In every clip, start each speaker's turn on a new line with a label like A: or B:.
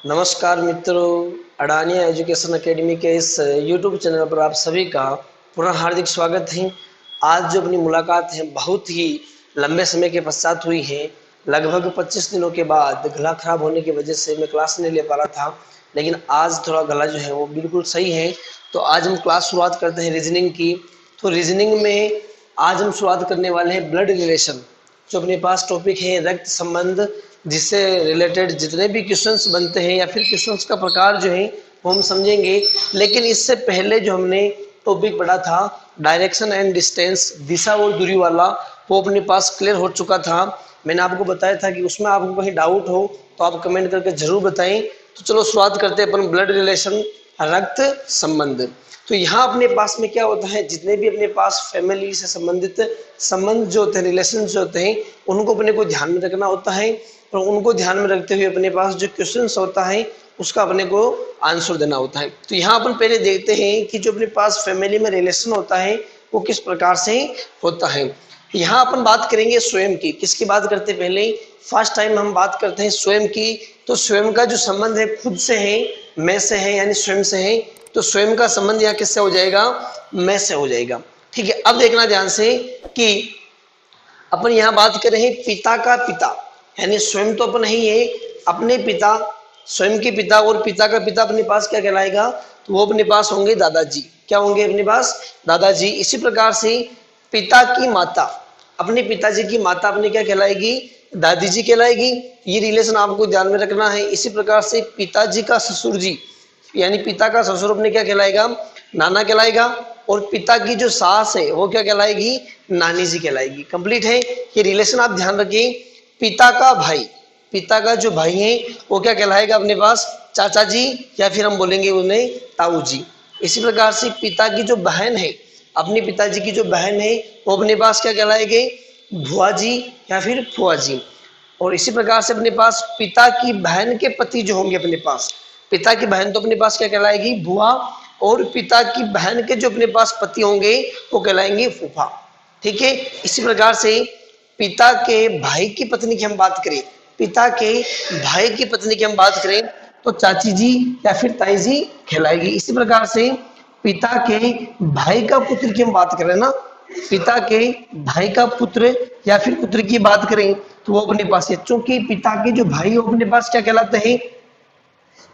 A: नमस्कार मित्रों, अडानिया education academy के इस यूट्यूब चैनल पर आप सभी का पुनः हार्दिक स्वागत है। आज जो अपनी मुलाकात है बहुत ही लंबे समय के पश्चात हुई है। लगभग 25 दिनों के बाद गला खराब होने की वजह से मैं क्लास नहीं ले पा रहा था, लेकिन आज थोड़ा गला जो है वो बिल्कुल सही है। तो आज हम क्लास शुरुआत करते हैं रीजनिंग की। तो रीजनिंग में आज हम शुरुआत करने वाले हैं ब्लड रिलेशन। जो अपने पास टॉपिक है रक्त संबंध, जिससे रिलेटेड जितने भी क्वेश्चंस बनते हैं या फिर क्वेश्चंस का प्रकार जो है वो हम समझेंगे। लेकिन इससे पहले जो हमने टॉपिक पढ़ा था डायरेक्शन एंड डिस्टेंस, दिशा और दूरी वाला, वो अपने पास क्लियर हो चुका था। मैंने आपको बताया था कि उसमें आपको कहीं डाउट हो तो आप कमेंट करके जरूर बताएं। तो चलो शुरुआत करते हैं अपन ब्लड रिलेशन, रक्त संबंध। तो यहाँ अपने पास में क्या होता है, जितने भी अपने पास फैमिली से संबंधित संबंध जो होते हैं, रिलेशन जो होते हैं, उनको अपने को ध्यान में रखना होता है। और उनको ध्यान में रखते हुए अपने पास जो क्वेश्चंस होता है उसका अपने को आंसर देना होता है। तो यहाँ अपन पहले देखते हैं कि जो अपने पास फैमिली में रिलेशन होता है वो किस प्रकार से होता है। यहाँ अपन बात करेंगे स्वयं की। किसकी बात करते हैं, पहले फर्स्ट टाइम हम बात करते हैं स्वयं की। तो स्वयं का जो संबंध है खुद से है, मैं से है, यानी स्वयं से है। तो स्वयं का संबंध यहाँ किससे हो जाएगा, मैं से हो जाएगा। ठीक है, अब देखना ध्यान से कि अपन यहाँ बात कर रहे हैं पिता का पिता, यानी स्वयं तो अपन नहीं है, अपने पिता, स्वयं के पिता और पिता का पिता अपने पास क्या कहलाएगा, तो वो अपने पास होंगे दादाजी। क्या होंगे अपने पास, दादाजी। इसी प्रकार से पिता की माता, अपने पिताजी की माता अपने क्या कहलाएगी, दादी जी कहलाएगी। ये रिलेशन आपको ध्यान में रखना है। इसी प्रकार से पिताजी का ससुर जी, यानी पिता का ससुर अपने क्या कहलाएगा, नाना कहलाएगा। और पिता की जो सास है वो क्या कहलाएगी, नानी जी कहलाएगी। कंप्लीट है ये रिलेशन, आप ध्यान रखिए। पिता का भाई, पिता का जो भाई है वो क्या कहलाएगा अपने पास, चाचा जी, या फिर हम बोलेंगे उन्हें ताऊ जी। इसी प्रकार से पिता की जो बहन है, अपने पिताजी की जो बहन है वो अपने पास क्या कहलाएंगे, बुआ जी या फिर फुआ जी। और इसी प्रकार से अपने पास पिता की बहन के पति जो होंगे अपने पास, पिता की बहन तो अपने पास क्या कहलाएगी, बुआ। और पिता की बहन के जो अपने पास पति होंगे वो कहलाएंगे फूफा। ठीक है, इसी प्रकार से पिता के भाई की पत्नी की हम बात करें, पिता के भाई की पत्नी की हम बात करें तो चाची जी या फिर ताई जी कहलाएगी। इसी प्रकार से पिता के भाई का पुत्र की हम बात करें ना, पिता के भाई का पुत्र या फिर पुत्र की बात करें तो वो अपने पास है, चूंकि पिता के जो भाई वो अपने पास क्या कहलाते हैं,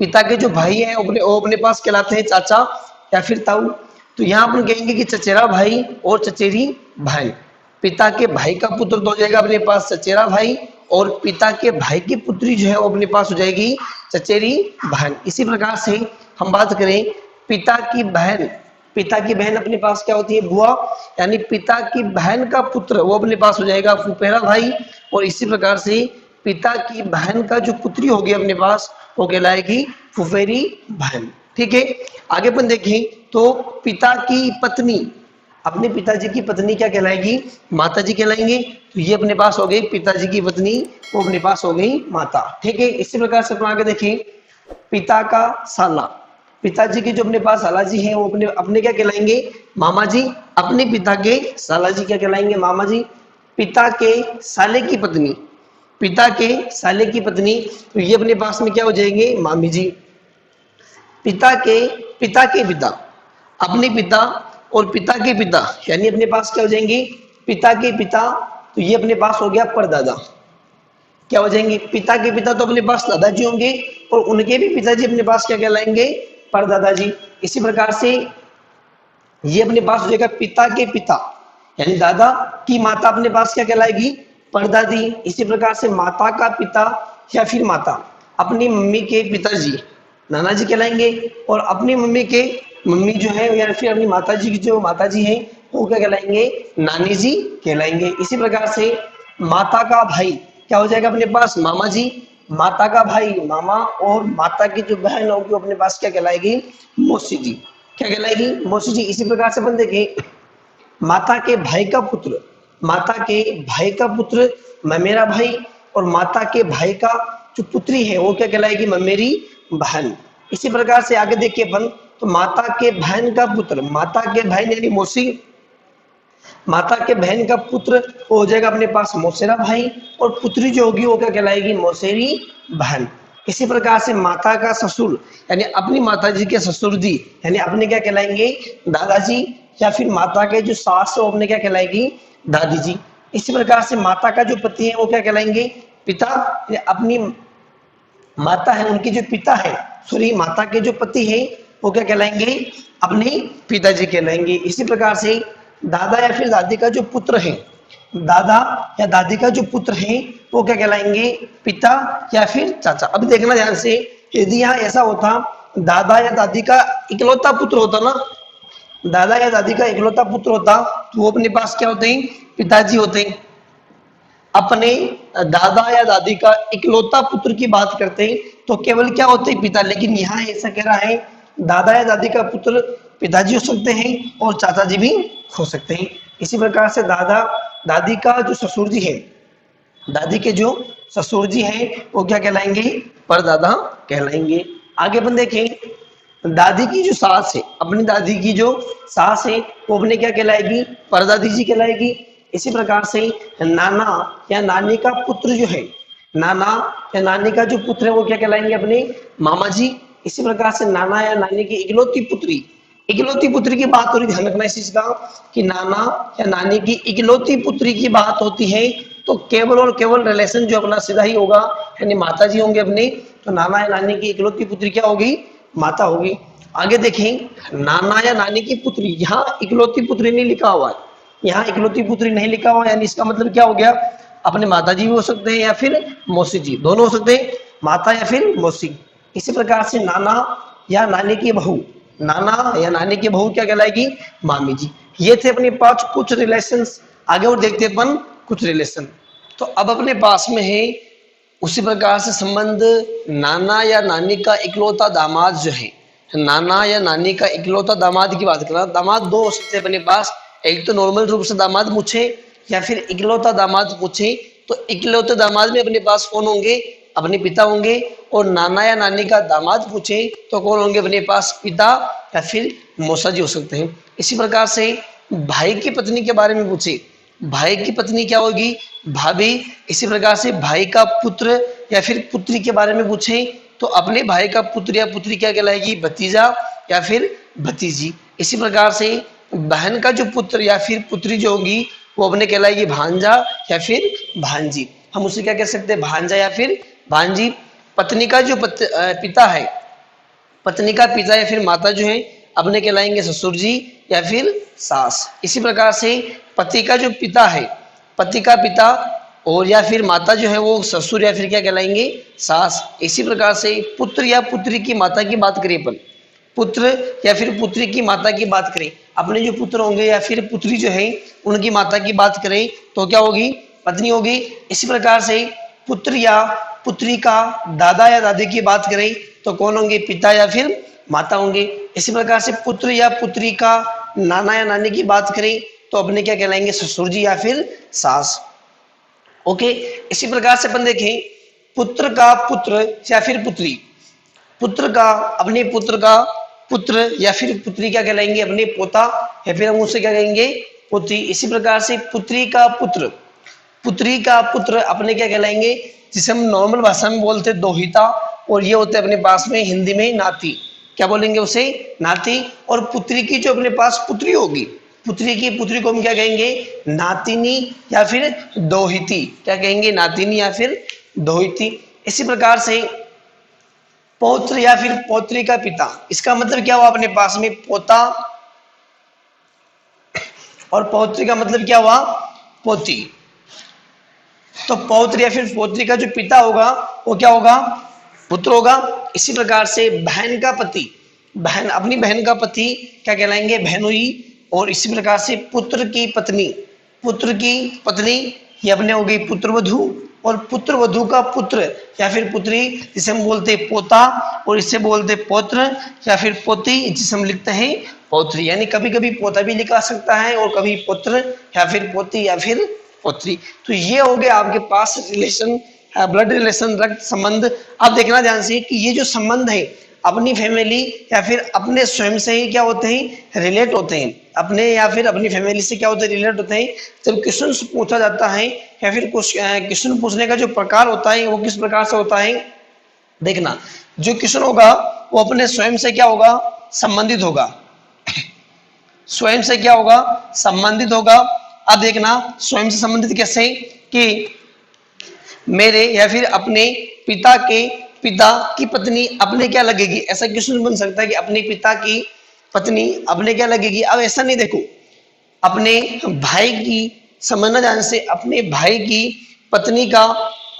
A: पिता के जो भाई हैं वो अपने पास कहलाते हैं चाचा या फिर ताऊ। तो यहाँ अपन कहेंगे कि चचेरा भाई और चचेरी बहन। पिता के भाई का पुत्र तो हो जाएगा अपने पास चचेरा भाई, और पिता के भाई की पुत्री जो है वो अपने पास हो जाएगी चचेरी बहन। इसी प्रकार से हम बात करें पिता की बहन, पिता की बहन अपने पास क्या होती है, बुआ। यानी पिता की बहन का पुत्र वो अपने पास हो जाएगा फुफेरा भाई। और इसी प्रकार से पिता की बहन का जो पुत्री होगी अपने पास वो कहलाएगी फुफेरी बहन। ठीक है, आगे अपन देखें तो पिता की पत्नी, अपने पिताजी की पत्नी क्या कहलाएगी, माता जी कहलाएंगे। तो ये अपने पास हो गई पिताजी की पत्नी, वो अपने पास हो गई माता। ठीक है, इसी प्रकार से अपन आगे देखें पिता का साला, पिताजी के जो अपने पास साला जी हैं वो अपने अपने क्या कहलाएंगे, मामा जी। अपने पिता के साला जी क्या कहलाएंगे, मामा जी। पिता के साले की पत्नी, पिता के साले की पत्नी, तो ये अपने पास में क्या हो जाएंगे, मामी जी। पिता के पिता, अपने पिता और पिता के पिता, यानी अपने पास क्या हो जाएंगे, पिता के पिता, तो ये अपने पास हो गया परदादा। क्या हो जाएंगे, पिता के पिता तो अपने पास दादाजी होंगे, और उनके भी पिताजी अपने पास क्या कहलाएंगे, परदादाजी। इसी प्रकार से ये अपने पास हो जाएगा पिता के पिता, यानी दादा की माता अपने पास क्या कहलाएगी, परदादी। इसी प्रकार से माता का पिता या फिर माता, अपनी मम्मी के पिताजी नाना जी कहलाएंगे। और अपनी मम्मी के मम्मी जो है या फिर अपनी माता जी की जो माता जी है वो क्या कहलाएंगे, नानी जी कहलाएंगे। इसी प्रकार से माता का भाई क्या हो जाएगा अपने पास, मामा जी। माता का भाई मामा, और माता की जो बहन होगी वो अपने पास क्या कहलाएगी, मौसी जी। क्या कहलाएगी, मौसी जी। इसी प्रकार से अपन देखें माता के भाई का पुत्र, माता के भाई का पुत्र ममेरा भाई, और माता के भाई का जो पुत्री है वो क्या कहलाएगी, ममेरी बहन। इसी प्रकार से आगे देखिए अपन, तो माता के बहन का पुत्र, माता के बहन यानी मौसी, माता के बहन का पुत्र वो हो जाएगा अपने पास मौसेरा भाई, और पुत्री जो होगी वो क्या कहलाएगी, मौसेरी बहन। इसी प्रकार से माता का ससुर यानी अपनी माता जी के ससुर जी यानी अपने क्या कहलाएंगे, दादाजी, या फिर माता के जो सास है वो अपने क्या कहलाएगी, दादी जी। इसी प्रकार से माता का जो पति है वो क्या कहलाएंगे, पिता, अपनी माता है उनके जो पिता है, सॉरी माता के जो पति है वो क्या कहलाएंगे, अपने पिताजी कहलाएंगे। इसी प्रकार से दादा या फिर दादी का जो पुत्र है, दादा या दादी का जो पुत्र है वो क्या कहलाएंगे, पिता या फिर चाचा। अब देखना ध्यान से, यदि यहाँ ऐसा होता दादा या दादी का इकलौता पुत्र होता ना, दादा या दादी का इकलौता पुत्र होता तो वो अपने पास क्या होते हैं, पिताजी होते हैं। अपने दादा या दादी का इकलौता पुत्र की बात करते हैं तो केवल क्या होते हैं, पिता। लेकिन यहाँ ऐसा कह रहा है दादा या दादी का पुत्र पिताजी हो सकते हैं और चाचा जी भी हो सकते हैं। इसी प्रकार से दादा दादी का जो ससुर जी है, दादी के जो ससुर जी हैं वो क्या कहलाएंगे, परदादा कहलाएंगे। आगे अपन देखें, दादी की जो सास है, अपनी दादी की जो सास है वो अपने क्या कहलाएगी, परदादी जी कहलाएगी। इसी प्रकार से नाना या नानी का पुत्र जो है, नाना या नानी का जो पुत्र है वो क्या कहलाएंगे, अपने मामा जी। इसी प्रकार से नाना या नानी की इकलौती पुत्री, इकलौती पुत्री की बात हो रही, ध्यान रखना इस चीज का कि नाना या नानी की इकलौती पुत्री की बात होती है तो केवल और केवल रिलेशन जो अपना सीधा ही होगा, यानी माता जी होंगे अपने। तो नाना या नानी की इकलौती पुत्री क्या होगी, माता होगी। आगे देखें, नाना या नानी की पुत्री, यहाँ इकलौती पुत्री नहीं लिखा हुआ है, यहाँ इकलौती पुत्री नहीं लिखा हुआ, यानी इसका मतलब क्या हो गया, अपने माता जी भी हो सकते हैं या फिर मौसी जी, दोनों हो सकते हैं, माता या फिर मौसी। इसी प्रकार से नाना या नानी की बहू, नाना या नानी की बहू क्या कहलाएगी, मामी जी। ये थे अपने पास कुछ रिलेशंस। आगे और देखते हैं अपन कुछ रिलेशन। तो अब अपने पास में है उसी प्रकार से संबंध, नाना या नानी का इकलौता दामाद जो है, नाना या नानी का इकलौता दामाद की बात कर रहा। दामाद दो हो सकते हैं अपने पास, एक तो नॉर्मल रूप से दामाद पूछे या फिर इकलौता दामाद पूछे। तो इकलौते दामाद में अपने पास कौन होंगे, अपने पिता होंगे। और नाना या नानी का दामाद पूछे तो कौन होंगे अपने पास, पिता या फिर मौसा जी हो सकते हैं। इसी प्रकार से भाई की पत्नी के बारे में पूछे, भाई की पत्नी क्या होगी, भाभी। इसी प्रकार से भाई का पुत्र या फिर पुत्री के बारे में पूछे तो अपने भाई का पुत्र या पुत्री क्या कहलाएगी, भतीजा या फिर भतीजी। इसी प्रकार से बहन का जो पुत्र या फिर पुत्री जो होगी वो अपने कहलाएगी भांजा या फिर भांजी। हम उसे क्या कह सकते हैं, भांजा या फिर भांजी। पत्नी का जो पिता है, पत्नी का पिता या फिर माता जो है अपने कहलाएंगे ससुर जी या फिर सास। इसी प्रकार से पति का जो पिता है, पति का पिता और या फिर माता जो है वो ससुर या फिर क्या कहलाएंगे, सास। इसी प्रकार से पुत्र या पुत्री की माता की बात करें अपन, पुत्र या फिर पुत्री की माता की बात करें, अपने जो पुत्र होंगे या फिर पुत्री जो है उनकी माता की बात करें तो क्या होगी, पत्नी होगी। इसी प्रकार से पुत्र या पुत्री का दादा या दादी की बात करें तो कौन होंगे, पिता या फिर माता होंगे। इसी प्रकार से पुत्र या पुत्री का नाना या नानी की बात करें तो अपने क्या कहलाएंगे, ससुर जी या फिर सास। ओके। इसी प्रकार से अपन देखें, पुत्र का पुत्र या फिर पुत्री, पुत्र का अपने पुत्र का पुत्र या फिर पुत्री क्या कहलाएंगे, अपने पोता या फिर हम उससे क्या कहेंगे, पुत्री। इसी प्रकार से पुत्री का पुत्र, पुत्री का पुत्र अपने क्या कहलाएंगे, जिसे हम नॉर्मल भाषा में बोलते हैं दोहिता, और ये होते हैं अपने पास में हिंदी में नाती। क्या बोलेंगे उसे, नाती। और पुत्री की जो अपने पास पुत्री होगी, पुत्री की पुत्री को हम क्या कहेंगे, नातिनी या फिर दोहिती। क्या कहेंगे, नातिनी या फिर दोहिती। इसी प्रकार से पौत्र या फिर पौत्री का पिता, इसका मतलब क्या हुआ अपने पास में, पोता। और पौत्री का मतलब क्या हुआ, पोती। तो पौत्र या फिर पौत्री का जो पिता होगा वो क्या होगा, पुत्र होगा। इसी प्रकार से बहन का पति, बहन अपनी बहन का पति क्या कहलाएंगे, बहनोई। और इसी प्रकार से पुत्र की पत्नी, पुत्र की पत्नी ये अपने हो गई पुत्रवधू। और पुत्रवधू का पुत्र या फिर पुत्री जिसे हम बोलते हैं पोता, और इससे बोलते पौत्र या फिर पोती जिसे हम लिखते हैं पौत्री। यानी कभी कभी पोता भी लिखा सकता है और कभी पुत्र या फिर पोती या फिर पौत्री। तो ये हो गया आपके पास रिलेशन, ब्लड रिलेशन, रक्त संबंध। अब देखना ध्यान से कि ये जो संबंध है अपनी फैमिली या फिर अपने स्वयं से ही क्या होते हैं, रिलेट होते हैं। अपने या फिर अपनी फैमिली से क्या होते हैं, रिलेट होते हैं। जब क्वेश्चन पूछा जाता है या फिर क्वेश्चन पूछने का जो प्रकार होता है वो किस प्रकार से होता है, देखना जो क्वेश्चन होगा वो अपने स्वयं से क्या होगा, संबंधित होगा, स्वयं से क्या होगा, संबंधित होगा। अब देखना स्वयं से संबंधित कैसे, कि मेरे या फिर अपने पिता के पिता की पत्नी अपने क्या लगेगी, ऐसा क्वेश्चन बन सकता है कि अपने पिता की पत्नी अपने क्या लगेगी। अब ऐसा नहीं, देखो अपने भाई की, समझना ध्यान से, अपने भाई की पत्नी का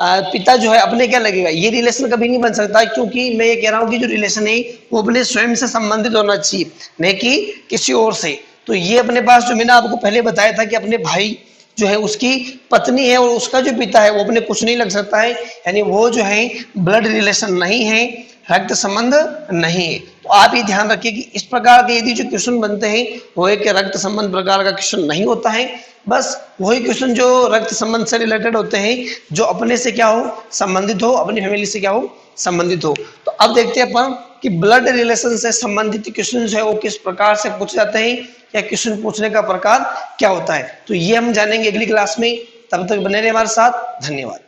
A: पिता जो है अपने क्या लगेगा, ये रिलेशन कभी नहीं बन सकता, क्योंकि मैं ये कह रहा हूं कि जो रिलेशन है वो अपने स्वयं से संबंधित होना चाहिए, नहीं कि किसी और से। तो ये अपने पास जो मैंने आपको पहले बताया था कि अपने भाई जो है उसकी पत्नी है और उसका जो पिता है वो अपने कुछ नहीं लग सकता है, यानी वो जो है ब्लड रिलेशन नहीं है, रक्त संबंध नहीं है। तो आप ये ध्यान रखिए कि इस प्रकार के यदि जो क्वेश्चन बनते हैं वो एक रक्त संबंध प्रकार का क्वेश्चन नहीं होता है, बस वही क्वेश्चन जो रक्त संबंध से रिलेटेड होते हैं, जो अपने से क्या हो, संबंधित हो, अपनी फैमिली से क्या हो, संबंधित हो। तो अब देखते हैं अपन कि ब्लड रिलेशन से संबंधित क्वेश्चन जो है वो किस प्रकार से पूछे जाते हैं, या क्वेश्चन पूछने का प्रकार क्या होता है। तो ये हम जानेंगे अगली क्लास में, तब तक बने रहे हमारे साथ, धन्यवाद।